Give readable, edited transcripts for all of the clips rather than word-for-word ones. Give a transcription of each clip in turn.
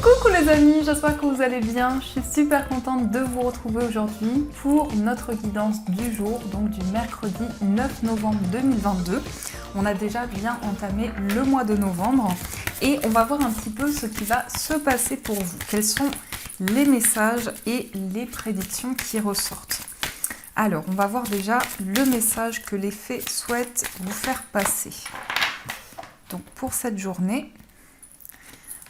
Coucou les amis, j'espère que vous allez bien. Je suis super contente de vous retrouver aujourd'hui pour notre guidance du jour, donc du mercredi 9 novembre 2022. On a déjà bien entamé le mois de novembre et on va voir un petit peu ce qui va se passer pour vous. Quels sont les messages et les prédictions qui ressortent. Alors, on va voir déjà le message que les fées souhaitent vous faire passer. Donc, pour cette journée,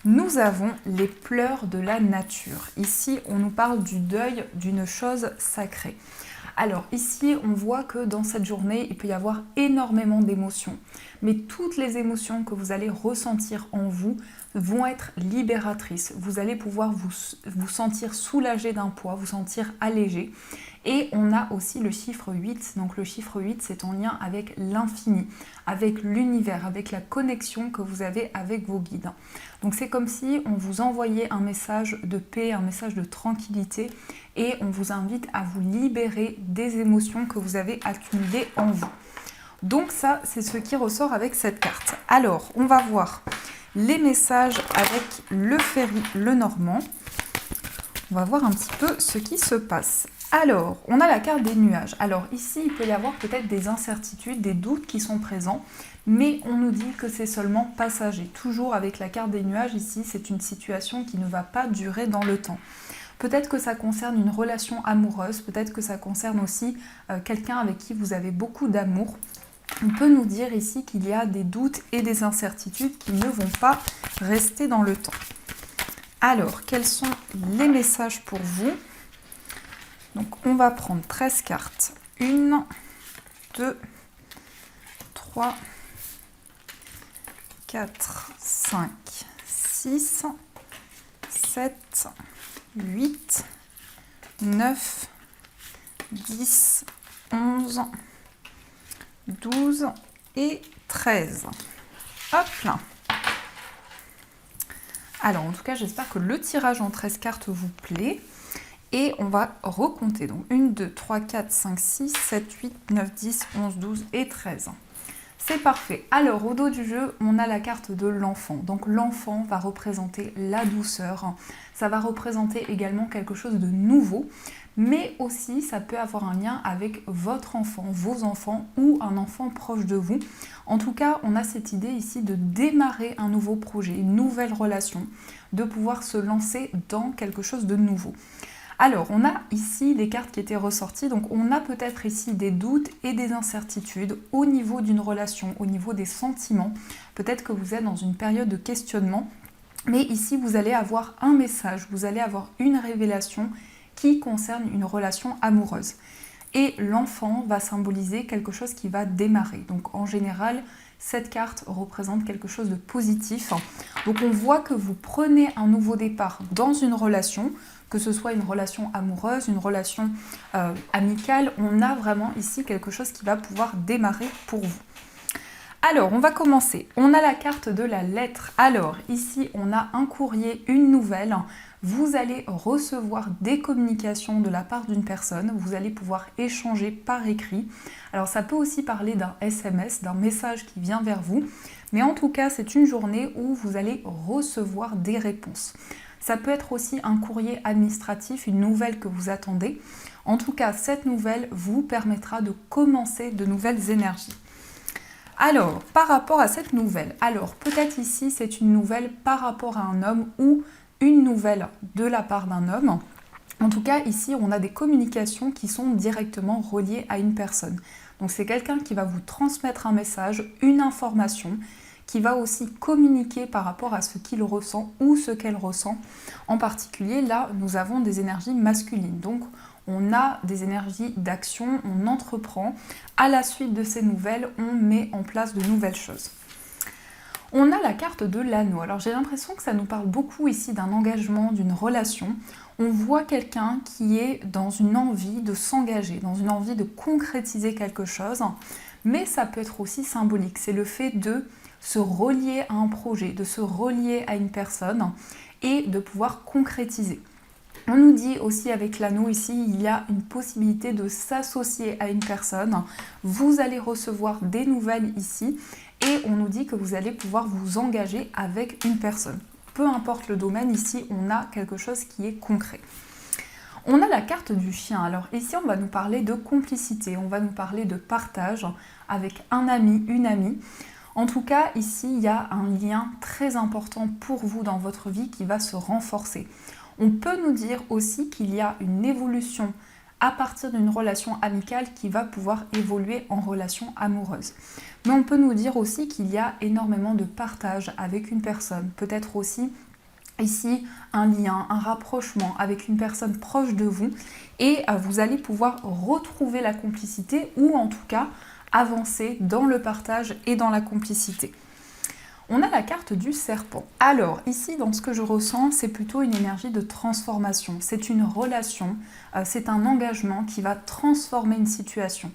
nous avons les pleurs de la nature. Ici, on nous parle du deuil d'une chose sacrée. Alors ici, on voit que dans cette journée, il peut y avoir énormément d'émotions. Mais toutes les émotions que vous allez ressentir en vous vont être libératrices. Vous allez pouvoir vous sentir soulagé d'un poids, vous sentir allégé. Et on a aussi le chiffre 8. Donc le chiffre 8, c'est en lien avec l'infini, avec l'univers, avec la connexion que vous avez avec vos guides. Donc c'est comme si on vous envoyait un message de paix, un message de tranquillité et on vous invite à vous libérer des émotions que vous avez accumulées en vous. Donc ça, c'est ce qui ressort avec cette carte. Alors, on va voir les messages avec le Ferry Lenormand. On va voir un petit peu ce qui se passe. Alors, on a la carte des nuages. Alors ici, il peut y avoir peut-être des incertitudes, des doutes qui sont présents, mais on nous dit que c'est seulement passager. Toujours avec la carte des nuages, ici, c'est une situation qui ne va pas durer dans le temps. Peut-être que ça concerne une relation amoureuse, peut-être que ça concerne aussi quelqu'un avec qui vous avez beaucoup d'amour. On peut nous dire ici qu'il y a des doutes et des incertitudes qui ne vont pas rester dans le temps. Alors, quels sont les messages pour vous ? Donc, on va prendre 13 cartes. 1, 2, 3, 4, 5, 6, 7, 8, 9, 10, 11, 12 et 13. Hop là. Alors, en tout cas, j'espère que le tirage en 13 cartes vous plaît. Et on va recompter. Donc 1, 2, 3, 4, 5, 6, 7, 8, 9, 10, 11, 12 et 13. C'est parfait. Alors, au dos du jeu, on a la carte de l'enfant. Donc, l'enfant va représenter la douceur. Ça va représenter également quelque chose de nouveau. Mais aussi, ça peut avoir un lien avec votre enfant, vos enfants ou un enfant proche de vous. En tout cas, on a cette idée ici de démarrer un nouveau projet, une nouvelle relation, de pouvoir se lancer dans quelque chose de nouveau. Alors, on a ici les cartes qui étaient ressorties, donc on a peut-être ici des doutes et des incertitudes au niveau d'une relation, au niveau des sentiments. Peut-être que vous êtes dans une période de questionnement, mais ici vous allez avoir un message, vous allez avoir une révélation qui concerne une relation amoureuse. Et l'enfant va symboliser quelque chose qui va démarrer. Donc en général, cette carte représente quelque chose de positif. Donc on voit que vous prenez un nouveau départ dans une relation, que ce soit une relation amoureuse, une relation amicale, on a vraiment ici quelque chose qui va pouvoir démarrer pour vous. Alors, on va commencer. On a la carte de la lettre. Alors, ici, on a un courrier, une nouvelle. Vous allez recevoir des communications de la part d'une personne. Vous allez pouvoir échanger par écrit. Alors, ça peut aussi parler d'un SMS, d'un message qui vient vers vous. Mais en tout cas, c'est une journée où vous allez recevoir des réponses. Ça peut être aussi un courrier administratif, une nouvelle que vous attendez. En tout cas, cette nouvelle vous permettra de commencer de nouvelles énergies. Alors, par rapport à cette nouvelle, alors peut-être ici c'est une nouvelle par rapport à un homme ou une nouvelle de la part d'un homme. En tout cas, ici on a des communications qui sont directement reliées à une personne. Donc c'est quelqu'un qui va vous transmettre un message, une information, qui va aussi communiquer par rapport à ce qu'il ressent ou ce qu'elle ressent. En particulier, là, nous avons des énergies masculines. Donc, on a des énergies d'action, on entreprend. À la suite de ces nouvelles, on met en place de nouvelles choses. On a la carte de l'anneau. Alors, j'ai l'impression que ça nous parle beaucoup ici d'un engagement, d'une relation. On voit quelqu'un qui est dans une envie de s'engager, dans une envie de concrétiser quelque chose. Mais ça peut être aussi symbolique. C'est le fait de se relier à un projet, de se relier à une personne et de pouvoir concrétiser. On nous dit aussi avec l'anneau ici, il y a une possibilité de s'associer à une personne. Vous allez recevoir des nouvelles ici et on nous dit que vous allez pouvoir vous engager avec une personne. peu importe le domaine, ici on a quelque chose qui est concret. On a la carte du chien. Alors ici on va nous parler de complicité, on va nous parler de partage avec un ami, une amie. En tout cas, ici, il y a un lien très important pour vous dans votre vie qui va se renforcer. On peut nous dire aussi qu'il y a une évolution à partir d'une relation amicale qui va pouvoir évoluer en relation amoureuse. Mais on peut nous dire aussi qu'il y a énormément de partage avec une personne, peut-être aussi ici un lien, un rapprochement avec une personne proche de vous et vous allez pouvoir retrouver la complicité ou en tout cas avancer dans le partage et dans la complicité. On a la carte du serpent. Alors ici dans ce que je ressens, c'est plutôt une énergie de transformation. C'est une relation, c'est un engagement qui va transformer une situation.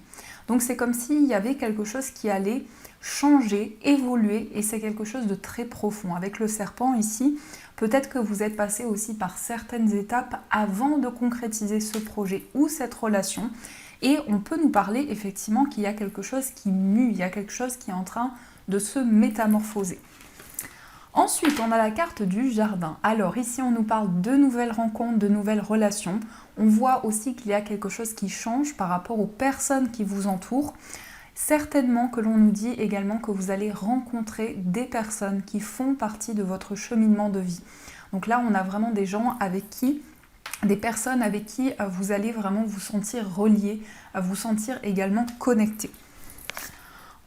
Donc c'est comme s'il y avait quelque chose qui allait changer, évoluer et c'est quelque chose de très profond. Avec le serpent ici, peut-être que vous êtes passé aussi par certaines étapes avant de concrétiser ce projet ou cette relation. Et on peut nous parler effectivement qu'il y a quelque chose qui mue, il y a quelque chose qui est en train de se métamorphoser. Ensuite, on a la carte du jardin. Alors ici, on nous parle de nouvelles rencontres, de nouvelles relations. On voit aussi qu'il y a quelque chose qui change par rapport aux personnes qui vous entourent. Certainement que l'on nous dit également que vous allez rencontrer des personnes qui font partie de votre cheminement de vie. Donc là, on a vraiment des personnes avec qui vous allez vraiment vous sentir relié, vous sentir également connecté.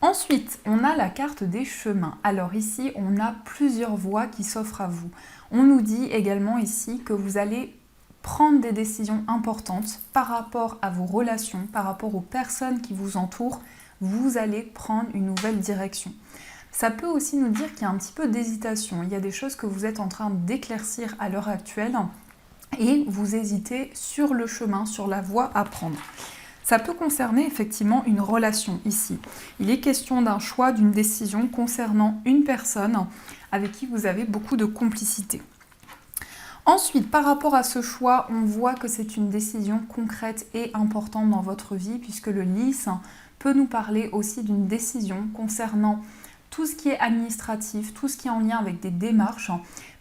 Ensuite, on a la carte des chemins. Alors ici, on a plusieurs voies qui s'offrent à vous. On nous dit également ici que vous allez prendre des décisions importantes par rapport à vos relations, par rapport aux personnes qui vous entourent. Vous allez prendre une nouvelle direction. Ça peut aussi nous dire qu'il y a un petit peu d'hésitation. Il y a des choses que vous êtes en train d'éclaircir à l'heure actuelle et vous hésitez sur le chemin, sur la voie à prendre. Ça peut concerner effectivement une relation ici. Il est question d'un choix, d'une décision concernant une personne avec qui vous avez beaucoup de complicité. Ensuite, par rapport à ce choix, on voit que c'est une décision concrète et importante dans votre vie puisque le lys peut nous parler aussi d'une décision concernant tout ce qui est administratif, tout ce qui est en lien avec des démarches,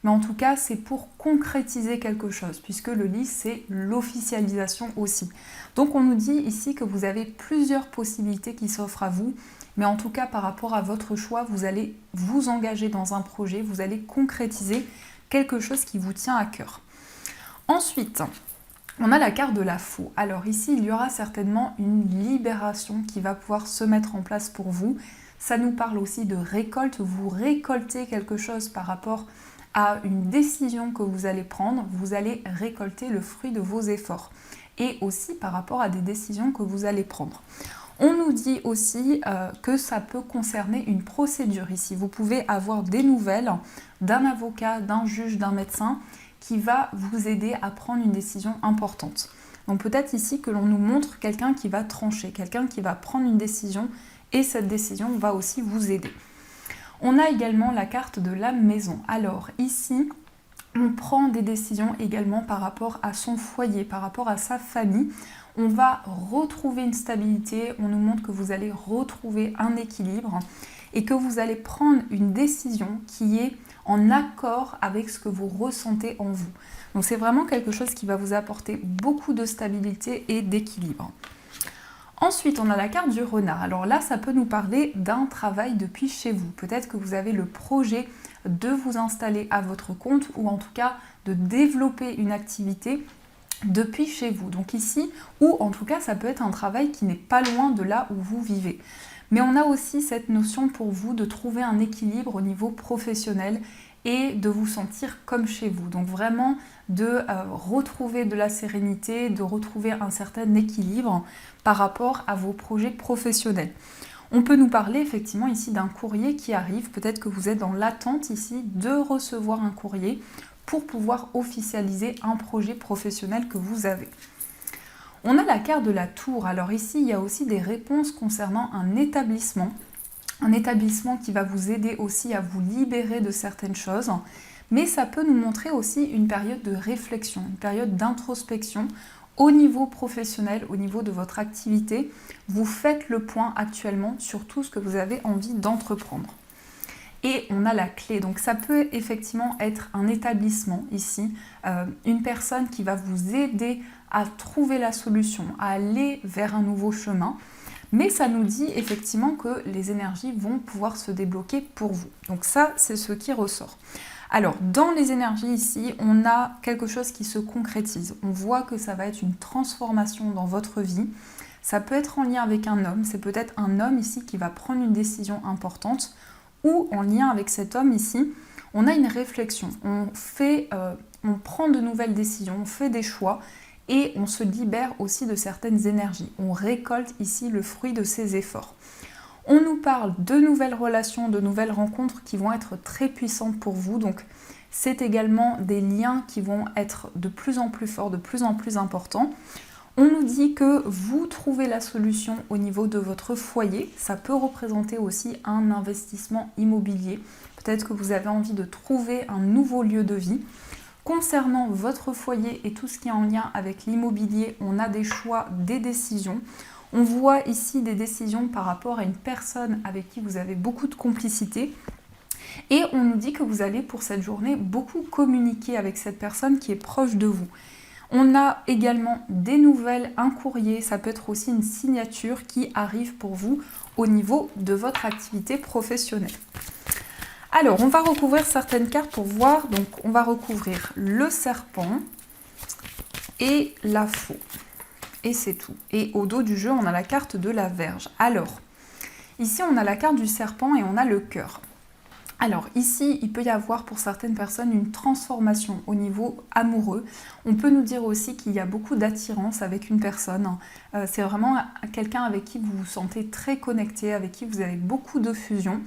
mais en tout cas c'est pour concrétiser quelque chose, puisque le lys c'est l'officialisation aussi. Donc on nous dit ici que vous avez plusieurs possibilités qui s'offrent à vous, mais en tout cas par rapport à votre choix, vous allez vous engager dans un projet, vous allez concrétiser quelque chose qui vous tient à cœur. Ensuite, on a la carte de la faux. Alors ici, il y aura certainement une libération qui va pouvoir se mettre en place pour vous. Ça nous parle aussi de récolte. Vous récoltez quelque chose par rapport à une décision que vous allez prendre. Vous allez récolter le fruit de vos efforts. Et aussi par rapport à des décisions que vous allez prendre. On nous dit aussi que ça peut concerner une procédure ici. Vous pouvez avoir des nouvelles d'un avocat, d'un juge, d'un médecin qui va vous aider à prendre une décision importante. Donc peut-être ici que l'on nous montre quelqu'un qui va trancher, quelqu'un qui va prendre une décision et cette décision va aussi vous aider. On a également la carte de la maison. Alors ici, on prend des décisions également par rapport à son foyer, par rapport à sa famille. On va retrouver une stabilité, on nous montre que vous allez retrouver un équilibre et que vous allez prendre une décision qui est en accord avec ce que vous ressentez en vous. Donc c'est vraiment quelque chose qui va vous apporter beaucoup de stabilité et d'équilibre. Ensuite, on a la carte du renard. Alors là, ça peut nous parler d'un travail depuis chez vous. Peut-être que vous avez le projet de vous installer à votre compte ou en tout cas de développer une activité depuis chez vous. Donc ici, ou en tout cas, ça peut être un travail qui n'est pas loin de là où vous vivez. Mais on a aussi cette notion pour vous de trouver un équilibre au niveau professionnel et de vous sentir comme chez vous. Donc vraiment de retrouver de la sérénité, de retrouver un certain équilibre par rapport à vos projets professionnels. On peut nous parler effectivement ici d'un courrier qui arrive. Peut-être que vous êtes dans l'attente ici de recevoir un courrier pour pouvoir officialiser un projet professionnel que vous avez. On a la carte de la tour. Alors ici, il y a aussi des réponses concernant un établissement qui va vous aider aussi à vous libérer de certaines choses. Mais ça peut nous montrer aussi une période de réflexion, une période d'introspection au niveau professionnel, au niveau de votre activité. Vous faites le point actuellement sur tout ce que vous avez envie d'entreprendre. et on a la clé. Donc ça peut effectivement être un établissement ici, une personne qui va vous aider à trouver la solution, à aller vers un nouveau chemin. Mais ça nous dit effectivement que les énergies vont pouvoir se débloquer pour vous. Donc ça, c'est ce qui ressort. Alors, dans les énergies ici, on a quelque chose qui se concrétise. On voit que ça va être une transformation dans votre vie. Ça peut être en lien avec un homme. C'est peut-être un homme ici qui va prendre une décision importante. Ou en lien avec cet homme ici, on a une réflexion. On prend de nouvelles décisions, on fait des choix. Et on se libère aussi de certaines énergies. On récolte ici le fruit de ses efforts. On nous parle de nouvelles relations, de nouvelles rencontres qui vont être très puissantes pour vous. Donc c'est également des liens qui vont être de plus en plus forts, de plus en plus importants. On nous dit que vous trouvez la solution au niveau de votre foyer. Ça peut représenter aussi un investissement immobilier. Peut-être que vous avez envie de trouver un nouveau lieu de vie. Concernant votre foyer et tout ce qui est en lien avec l'immobilier, on a des choix, des décisions. On voit ici des décisions par rapport à une personne avec qui vous avez beaucoup de complicité. Et on nous dit que vous allez pour cette journée beaucoup communiquer avec cette personne qui est proche de vous. On a également des nouvelles, un courrier, ça peut être aussi une signature qui arrive pour vous au niveau de votre activité professionnelle. Alors, on va recouvrir certaines cartes pour voir. Donc, on va recouvrir le serpent et la faux. Et c'est tout. Et au dos du jeu, on a la carte de la Vierge. Alors, ici, on a la carte du serpent et on a le cœur. Alors, ici, il peut y avoir pour certaines personnes une transformation au niveau amoureux. On peut nous dire aussi qu'il y a beaucoup d'attirance avec une personne. C'est vraiment quelqu'un avec qui vous vous sentez très connecté, avec qui vous avez beaucoup de fusion.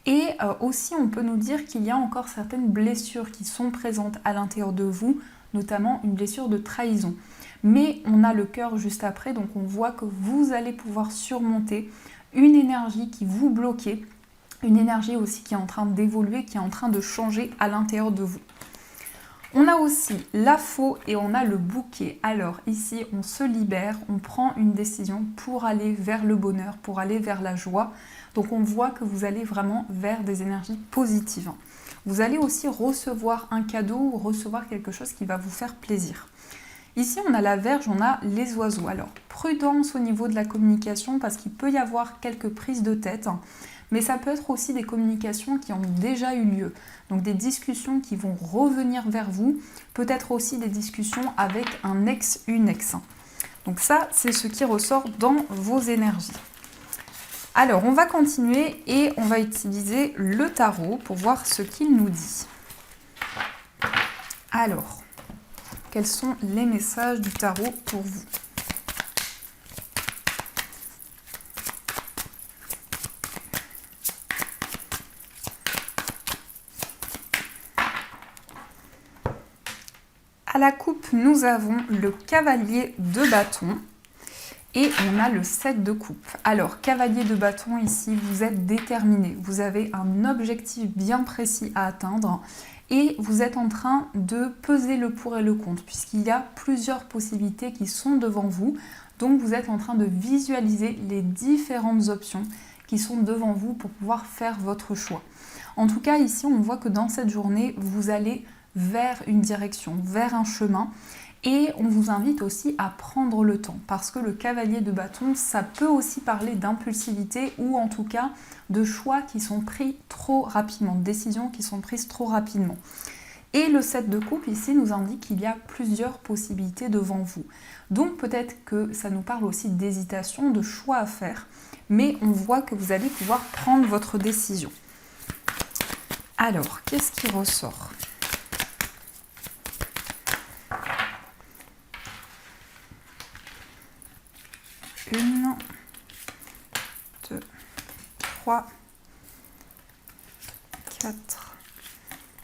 Et aussi, on peut nous dire qu'il y a encore certaines blessures qui sont présentes à l'intérieur de vous, notamment une blessure de trahison. Mais on a le cœur juste après, donc on voit que vous allez pouvoir surmonter une énergie qui vous bloquait, une énergie aussi qui est en train d'évoluer, qui est en train de changer à l'intérieur de vous. On a aussi la faux et on a le bouquet. Alors ici, on se libère, on prend une décision pour aller vers le bonheur, pour aller vers la joie. Donc on voit que vous allez vraiment vers des énergies positives. Vous allez aussi recevoir un cadeau ou recevoir quelque chose qui va vous faire plaisir. Ici, on a la Vierge, on a les oiseaux. Alors, prudence au niveau de la communication parce qu'il peut y avoir quelques prises de tête, mais ça peut être aussi des communications qui ont déjà eu lieu. Donc des discussions qui vont revenir vers vous, peut-être aussi des discussions avec un ex, une ex. Donc ça, c'est ce qui ressort dans vos énergies. Alors, on va continuer et on va utiliser le tarot pour voir ce qu'il nous dit. Alors, quels sont les messages du tarot pour vous ? À la coupe, nous avons le cavalier de bâton. Et on a le 7 de coupe. Alors, cavalier de bâton, ici, vous êtes déterminé. Vous avez un objectif bien précis à atteindre et vous êtes en train de peser le pour et le contre puisqu'il y a plusieurs possibilités qui sont devant vous. Donc, vous êtes en train de visualiser les différentes options qui sont devant vous pour pouvoir faire votre choix. En tout cas, ici, on voit que dans cette journée, vous allez vers une direction, vers un chemin. Et on vous invite aussi à prendre le temps parce que le cavalier de bâton, ça peut aussi parler d'impulsivité ou en tout cas de choix qui sont pris trop rapidement, de décisions qui sont prises trop rapidement. Et le 7 de coupe ici nous indique qu'il y a plusieurs possibilités devant vous. Donc peut-être que ça nous parle aussi d'hésitation, de choix à faire, mais on voit que vous allez pouvoir prendre votre décision. Alors, qu'est-ce qui ressort ? Une, 2, 3, 4,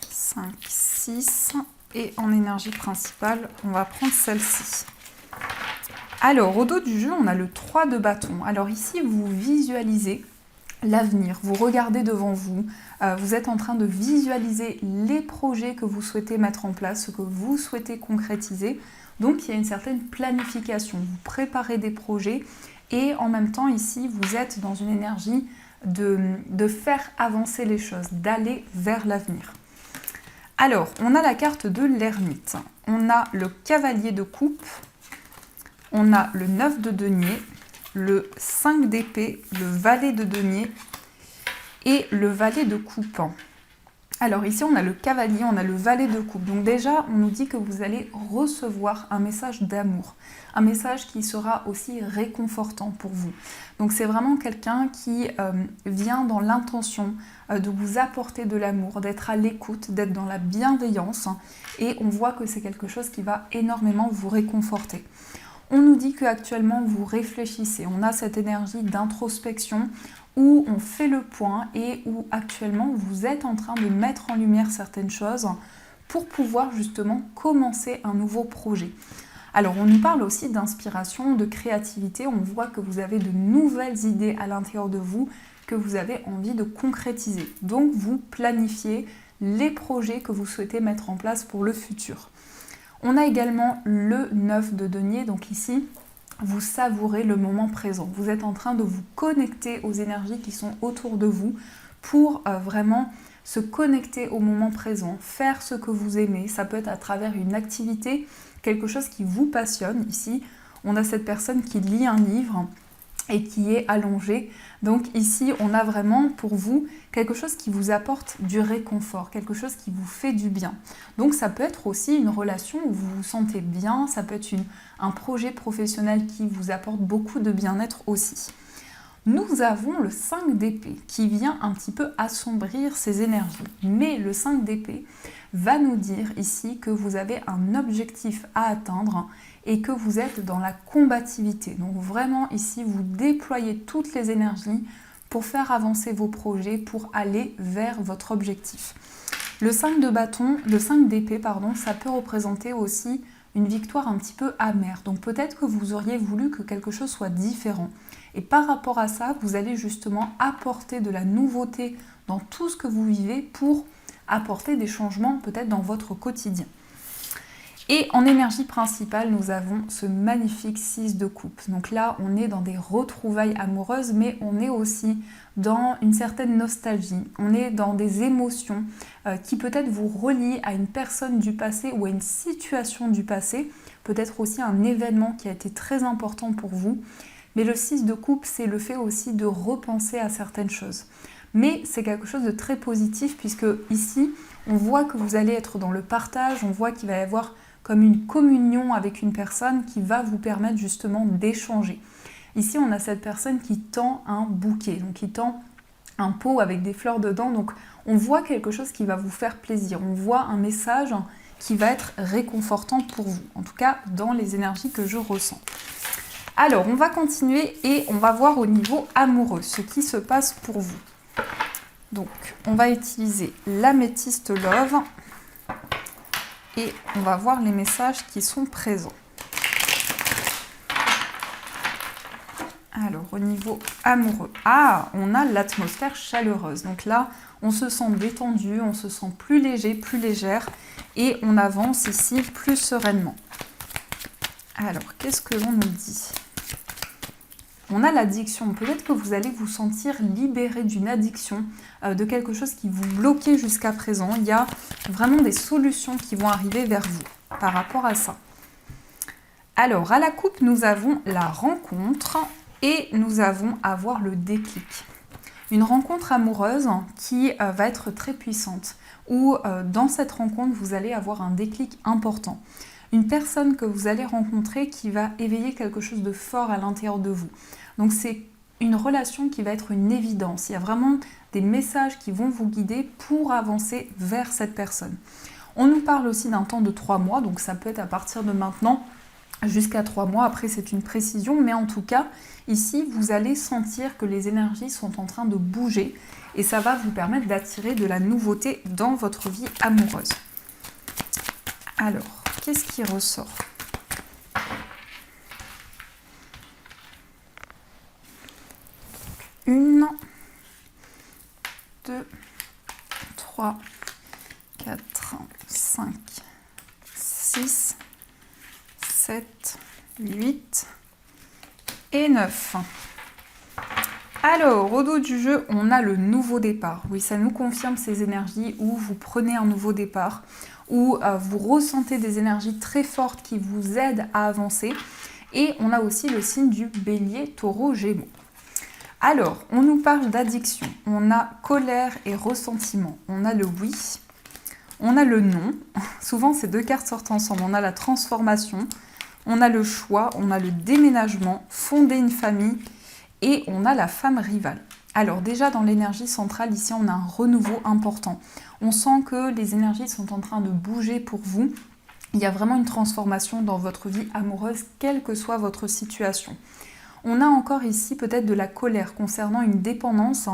5, 6 et en énergie principale, on va prendre celle-ci. Alors, au dos du jeu, on a le 3 de bâton. Alors ici, vous visualisez l'avenir, vous regardez devant vous, vous êtes en train de visualiser les projets que vous souhaitez mettre en place, ce que vous souhaitez concrétiser. Donc il y a une certaine planification, vous préparez des projets et en même temps ici vous êtes dans une énergie de faire avancer les choses, d'aller vers l'avenir. Alors, on a la carte de l'ermite, on a le cavalier de coupe, on a le 9 de denier, le 5 d'épée, le valet de denier et le valet de coupe. Alors ici, on a le cavalier, on a le valet de coupe. Donc déjà, on nous dit que vous allez recevoir un message d'amour, un message qui sera aussi réconfortant pour vous. Donc c'est vraiment quelqu'un qui vient dans l'intention de vous apporter de l'amour, d'être à l'écoute, d'être dans la bienveillance. Et on voit que c'est quelque chose qui va énormément vous réconforter. On nous dit qu'actuellement, vous réfléchissez. On a cette énergie d'introspection où on fait le point et où actuellement vous êtes en train de mettre en lumière certaines choses pour pouvoir justement commencer un nouveau projet. Alors on nous parle aussi d'inspiration, de créativité, on voit que vous avez de nouvelles idées à l'intérieur de vous que vous avez envie de concrétiser. Donc vous planifiez les projets que vous souhaitez mettre en place pour le futur. On a également le 9 de denier, donc ici vous savourez le moment présent. Vous êtes en train de vous connecter aux énergies qui sont autour de vous pour vraiment se connecter au moment présent, faire ce que vous aimez. Ça peut être à travers une activité, quelque chose qui vous passionne. Ici, on a cette personne qui lit un livre et qui est allongée. Donc ici, on a vraiment pour vous quelque chose qui vous apporte du réconfort, quelque chose qui vous fait du bien. Donc ça peut être aussi une relation où vous vous sentez bien, ça peut être un projet professionnel qui vous apporte beaucoup de bien-être aussi. Nous avons le 5 d'épée qui vient un petit peu assombrir ces énergies. Mais le 5 d'épée va nous dire ici que vous avez un objectif à atteindre et que vous êtes dans la combativité. Donc vraiment ici, vous déployez toutes les énergies pour faire avancer vos projets, pour aller vers votre objectif. Le 5 de bâton, le 5 d'épée, ça peut représenter aussi une victoire un petit peu amère. Donc peut-être que vous auriez voulu que quelque chose soit différent. Et par rapport à ça, vous allez justement apporter de la nouveauté dans tout ce que vous vivez pour apporter des changements peut-être dans votre quotidien. Et en énergie principale, nous avons ce magnifique 6 de coupe. Donc là, on est dans des retrouvailles amoureuses, mais on est aussi dans une certaine nostalgie. On est dans des émotions qui peut-être vous relient à une personne du passé ou à une situation du passé. Peut-être aussi un événement qui a été très important pour vous. Mais le 6 de coupe, c'est le fait aussi de repenser à certaines choses. Mais c'est quelque chose de très positif puisque ici, on voit que vous allez être dans le partage, on voit qu'il va y avoir comme une communion avec une personne qui va vous permettre justement d'échanger. Ici, on a cette personne qui tend un bouquet, donc qui tend un pot avec des fleurs dedans. Donc, on voit quelque chose qui va vous faire plaisir. On voit un message qui va être réconfortant pour vous, en tout cas dans les énergies que je ressens. Alors, on va continuer et on va voir au niveau amoureux ce qui se passe pour vous. Donc, on va utiliser l'améthyste love et on va voir les messages qui sont présents. Alors, au niveau amoureux, on a l'atmosphère chaleureuse. Donc là, on se sent détendu, on se sent plus léger, plus légère et on avance ici plus sereinement. Alors, qu'est-ce que l'on nous dit ? On a l'addiction. Peut-être que vous allez vous sentir libéré d'une addiction, de quelque chose qui vous bloquait jusqu'à présent. Il y a vraiment des solutions qui vont arriver vers vous par rapport à ça. Alors, à la coupe, nous avons la rencontre et nous avons à voir le déclic. Une rencontre amoureuse qui va être très puissante, où dans cette rencontre, vous allez avoir un déclic important. Une personne que vous allez rencontrer qui va éveiller quelque chose de fort à l'intérieur de vous. Donc c'est une relation qui va être une évidence. Il y a vraiment des messages qui vont vous guider pour avancer vers cette personne. On nous parle aussi d'un temps de 3 mois, donc ça peut être à partir de maintenant jusqu'à 3 mois. Après, c'est une précision, mais en tout cas, ici, vous allez sentir que les énergies sont en train de bouger et ça va vous permettre d'attirer de la nouveauté dans votre vie amoureuse. Alors, qu'est-ce qui ressort ? 1, 2, 3, 4, 5, 6, 7, 8 et 9. Alors, au dos du jeu, on a le nouveau départ. Oui, ça nous confirme ces énergies où vous prenez un nouveau départ, où vous ressentez des énergies très fortes qui vous aident à avancer. Et on a aussi le signe du Bélier, Taureau, Gémeaux. Alors, on nous parle d'addiction. On a colère et ressentiment. On a le oui. On a le non. Souvent, ces deux cartes sortent ensemble. On a la transformation. On a le choix. On a le déménagement. Fonder une famille. Et on a la femme rivale. Alors déjà dans l'énergie centrale, ici on a un renouveau important. On sent que les énergies sont en train de bouger pour vous. Il y a vraiment une transformation dans votre vie amoureuse, quelle que soit votre situation. On a encore ici peut-être de la colère concernant une dépendance.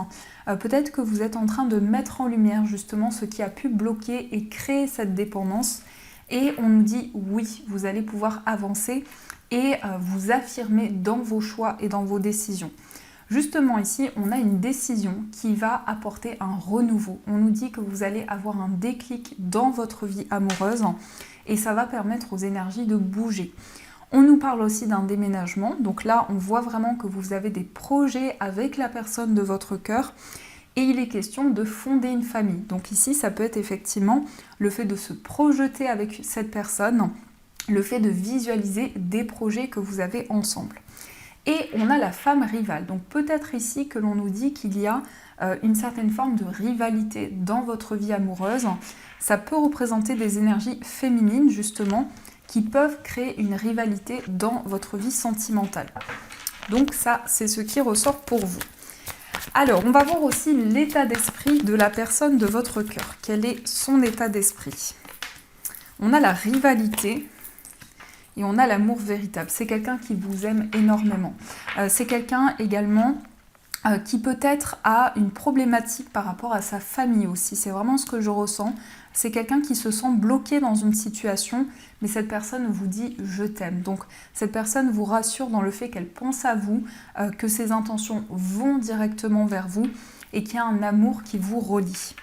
Peut-être que vous êtes en train de mettre en lumière justement ce qui a pu bloquer et créer cette dépendance. Et on nous dit oui, vous allez pouvoir avancer et vous affirmer dans vos choix et dans vos décisions. Justement ici, on a une décision qui va apporter un renouveau. On nous dit que vous allez avoir un déclic dans votre vie amoureuse et ça va permettre aux énergies de bouger. On nous parle aussi d'un déménagement. Donc là, on voit vraiment que vous avez des projets avec la personne de votre cœur et il est question de fonder une famille. Donc ici, ça peut être effectivement le fait de se projeter avec cette personne, le fait de visualiser des projets que vous avez ensemble. Et on a la femme rivale. Donc peut-être ici que l'on nous dit qu'il y a une certaine forme de rivalité dans votre vie amoureuse. Ça peut représenter des énergies féminines justement qui peuvent créer une rivalité dans votre vie sentimentale. Donc ça, c'est ce qui ressort pour vous. Alors, on va voir aussi l'état d'esprit de la personne de votre cœur. Quel est son état d'esprit? On a la rivalité. Et on a l'amour véritable. C'est quelqu'un qui vous aime énormément. C'est quelqu'un également qui peut-être a une problématique par rapport à sa famille aussi. C'est vraiment ce que je ressens. C'est quelqu'un qui se sent bloqué dans une situation, mais cette personne vous dit « je t'aime ». Donc cette personne vous rassure dans le fait qu'elle pense à vous, que ses intentions vont directement vers vous et qu'il y a un amour qui vous relie.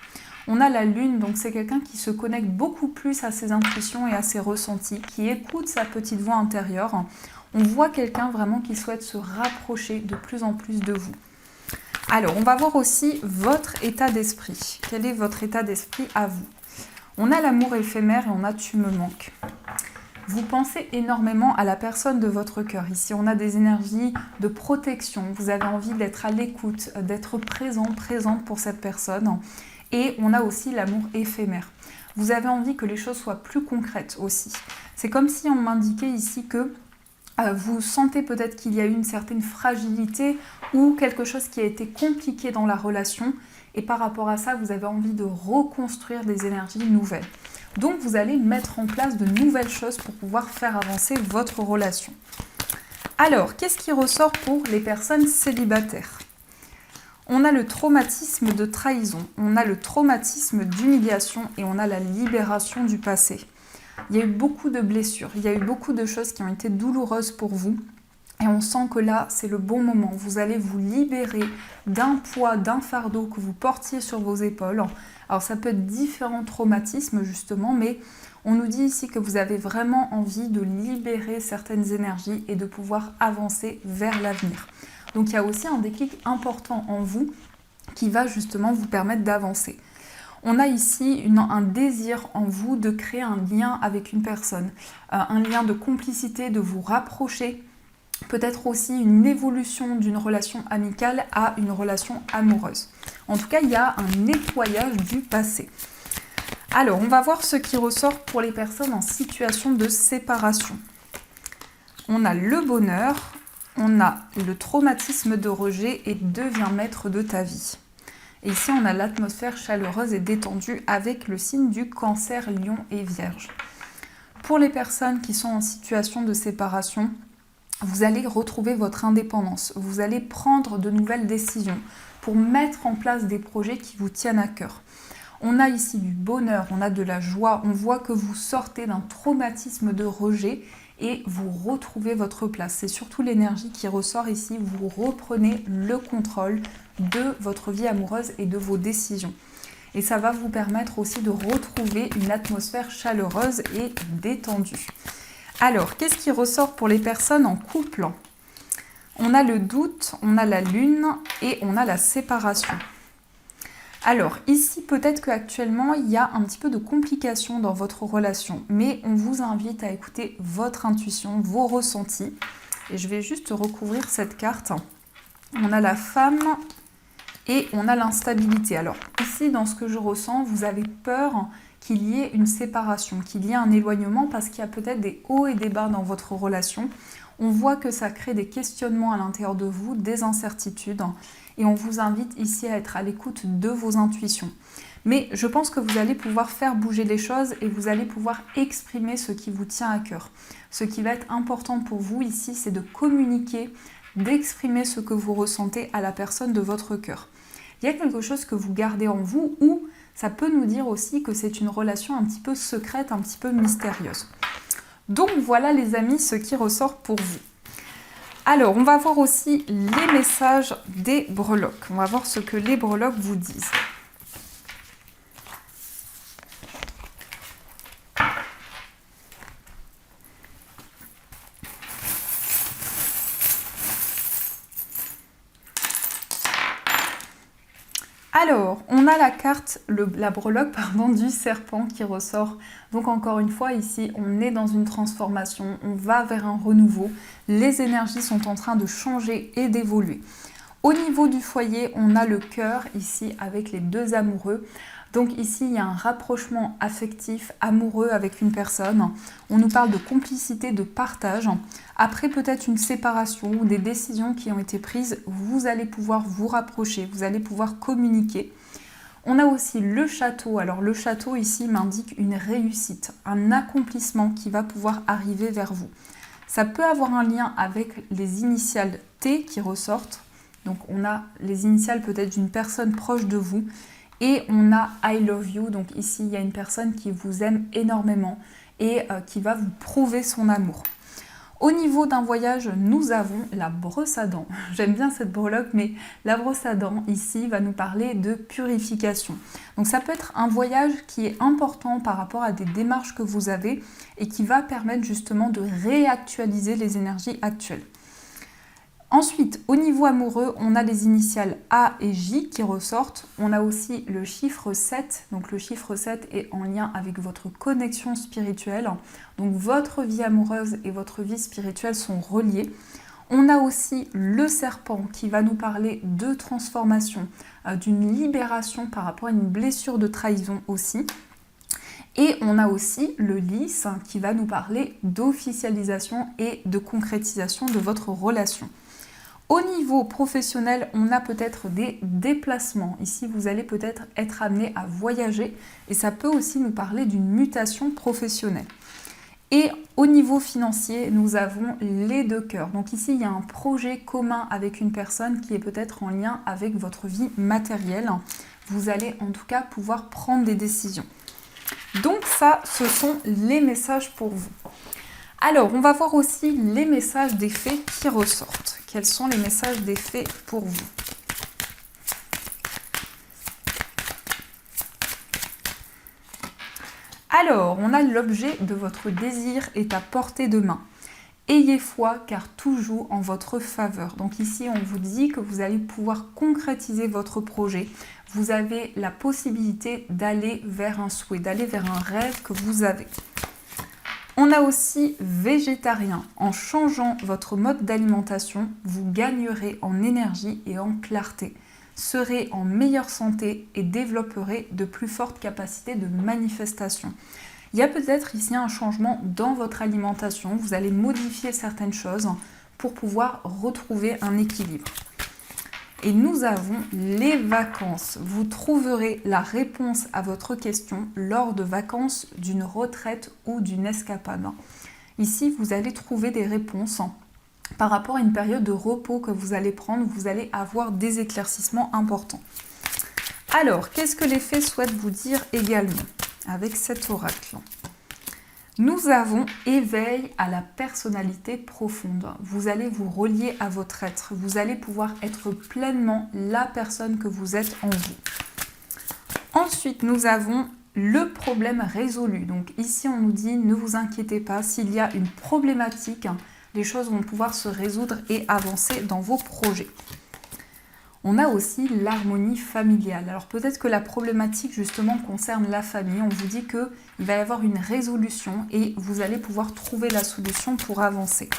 On a la lune, donc c'est quelqu'un qui se connecte beaucoup plus à ses intuitions et à ses ressentis, qui écoute sa petite voix intérieure. On voit quelqu'un vraiment qui souhaite se rapprocher de plus en plus de vous. Alors, on va voir aussi votre état d'esprit. Quel est votre état d'esprit à vous? On a l'amour éphémère et on a tu me manques. Vous pensez énormément à la personne de votre cœur. Ici, on a des énergies de protection. Vous avez envie d'être à l'écoute, d'être présente pour cette personne. Et on a aussi l'amour éphémère. Vous avez envie que les choses soient plus concrètes aussi. C'est comme si on m'indiquait ici que vous sentez peut-être qu'il y a eu une certaine fragilité ou quelque chose qui a été compliqué dans la relation. Et par rapport à ça, vous avez envie de reconstruire des énergies nouvelles. Donc vous allez mettre en place de nouvelles choses pour pouvoir faire avancer votre relation. Alors, qu'est-ce qui ressort pour les personnes célibataires ? On a le traumatisme de trahison, on a le traumatisme d'humiliation et on a la libération du passé. Il y a eu beaucoup de blessures, il y a eu beaucoup de choses qui ont été douloureuses pour vous. Et on sent que là, c'est le bon moment. Vous allez vous libérer d'un poids, d'un fardeau que vous portiez sur vos épaules. Alors ça peut être différents traumatismes justement, mais on nous dit ici que vous avez vraiment envie de libérer certaines énergies et de pouvoir avancer vers l'avenir. Donc il y a aussi un déclic important en vous qui va justement vous permettre d'avancer. On a ici un désir en vous de créer un lien avec une personne, un lien de complicité, de vous rapprocher, peut-être aussi une évolution d'une relation amicale à une relation amoureuse. En tout cas, il y a un nettoyage du passé. Alors, on va voir ce qui ressort pour les personnes en situation de séparation. On a le bonheur. On a le traumatisme de rejet et deviens maître de ta vie. Et ici, on a l'atmosphère chaleureuse et détendue avec le signe du Cancer, Lion et Vierge. Pour les personnes qui sont en situation de séparation, vous allez retrouver votre indépendance. Vous allez prendre de nouvelles décisions pour mettre en place des projets qui vous tiennent à cœur. On a ici du bonheur, on a de la joie. On voit que vous sortez d'un traumatisme de rejet et vous retrouvez votre place. C'est surtout l'énergie qui ressort ici. Vous reprenez le contrôle de votre vie amoureuse et de vos décisions. Et ça va vous permettre aussi de retrouver une atmosphère chaleureuse et détendue. Alors, qu'est-ce qui ressort pour les personnes en couple ? On a le doute, on a la lune et on a la séparation. Alors ici, peut-être qu'actuellement, il y a un petit peu de complications dans votre relation, mais on vous invite à écouter votre intuition, vos ressentis. Et je vais juste recouvrir cette carte. On a la femme et on a l'instabilité. Alors ici, dans ce que je ressens, vous avez peur qu'il y ait une séparation, qu'il y ait un éloignement parce qu'il y a peut-être des hauts et des bas dans votre relation. On voit que ça crée des questionnements à l'intérieur de vous, des incertitudes. Et on vous invite ici à être à l'écoute de vos intuitions. Mais je pense que vous allez pouvoir faire bouger les choses et vous allez pouvoir exprimer ce qui vous tient à cœur. Ce qui va être important pour vous ici, c'est de communiquer, d'exprimer ce que vous ressentez à la personne de votre cœur. Il y a quelque chose que vous gardez en vous ou ça peut nous dire aussi que c'est une relation un petit peu secrète, un petit peu mystérieuse. Donc voilà les amis, ce qui ressort pour vous. Alors, on va voir aussi les messages des breloques. On va voir ce que les breloques vous disent. Alors, on a la carte, la breloque du serpent qui ressort. Donc encore une fois, ici, on est dans une transformation, on va vers un renouveau. Les énergies sont en train de changer et d'évoluer. Au niveau du foyer, on a le cœur ici avec les deux amoureux. Donc ici, il y a un rapprochement affectif, amoureux avec une personne. On nous parle de complicité, de partage. Après peut-être une séparation ou des décisions qui ont été prises, vous allez pouvoir vous rapprocher, vous allez pouvoir communiquer. On a aussi le château. Alors le château ici m'indique une réussite, un accomplissement qui va pouvoir arriver vers vous. Ça peut avoir un lien avec les initiales T qui ressortent. Donc on a les initiales peut-être d'une personne proche de vous. Et on a I love you, donc ici il y a une personne qui vous aime énormément et qui va vous prouver son amour. Au niveau d'un voyage, nous avons la brosse à dents. J'aime bien cette breloque, mais la brosse à dents ici va nous parler de purification. Donc ça peut être un voyage qui est important par rapport à des démarches que vous avez et qui va permettre justement de réactualiser les énergies actuelles. Ensuite, au niveau amoureux, on a les initiales A et J qui ressortent. On a aussi le chiffre 7. Donc le chiffre 7 est en lien avec votre connexion spirituelle. Donc votre vie amoureuse et votre vie spirituelle sont reliées. On a aussi le serpent qui va nous parler de transformation, d'une libération par rapport à une blessure de trahison aussi. Et on a aussi le lys qui va nous parler d'officialisation et de concrétisation de votre relation. Au niveau professionnel, on a peut-être des déplacements. Ici, vous allez peut-être être amené à voyager et ça peut aussi nous parler d'une mutation professionnelle. Et au niveau financier, nous avons les deux cœurs. Donc ici, il y a un projet commun avec une personne qui est peut-être en lien avec votre vie matérielle. Vous allez en tout cas pouvoir prendre des décisions. Donc ça, ce sont les messages pour vous. Alors, on va voir aussi les messages des fées qui ressortent. Quels sont les messages des fées pour vous? Alors, on a l'objet de votre désir est à portée de main. Ayez foi car tout joue en votre faveur. Donc ici, on vous dit que vous allez pouvoir concrétiser votre projet. Vous avez la possibilité d'aller vers un souhait, d'aller vers un rêve que vous avez. On a aussi végétarien. En changeant votre mode d'alimentation, vous gagnerez en énergie et en clarté, serez en meilleure santé et développerez de plus fortes capacités de manifestation. Il y a peut-être ici un changement dans votre alimentation. Vous allez modifier certaines choses pour pouvoir retrouver un équilibre. Et nous avons les vacances. Vous trouverez la réponse à votre question lors de vacances, d'une retraite ou d'une escapade. Ici, vous allez trouver des réponses par rapport à une période de repos que vous allez prendre. Vous allez avoir des éclaircissements importants. Alors, qu'est-ce que les fées souhaitent vous dire également avec cet oracle ? Nous avons éveil à la personnalité profonde. Vous allez vous relier à votre être. Vous allez pouvoir être pleinement la personne que vous êtes en vous. Ensuite, nous avons le problème résolu. Donc ici, on nous dit ne vous inquiétez pas. S'il y a une problématique, les choses vont pouvoir se résoudre et avancer dans vos projets. On a aussi l'harmonie familiale. Alors peut-être que la problématique justement concerne la famille. On vous dit qu'il va y avoir une résolution et vous allez pouvoir trouver la solution pour avancer.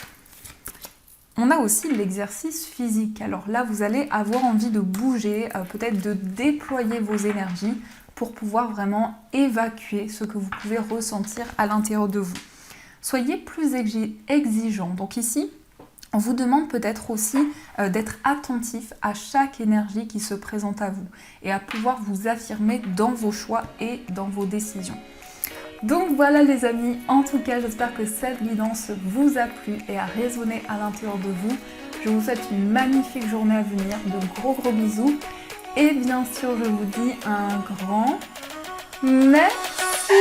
On a aussi l'exercice physique. Alors là, vous allez avoir envie de bouger, peut-être de déployer vos énergies pour pouvoir vraiment évacuer ce que vous pouvez ressentir à l'intérieur de vous. Soyez plus exigeant. Donc ici, on vous demande peut-être aussi d'être attentif à chaque énergie qui se présente à vous et à pouvoir vous affirmer dans vos choix et dans vos décisions. Donc voilà les amis, en tout cas j'espère que cette guidance vous a plu et a résonné à l'intérieur de vous. Je vous souhaite une magnifique journée à venir, de gros bisous et bien sûr je vous dis un grand merci.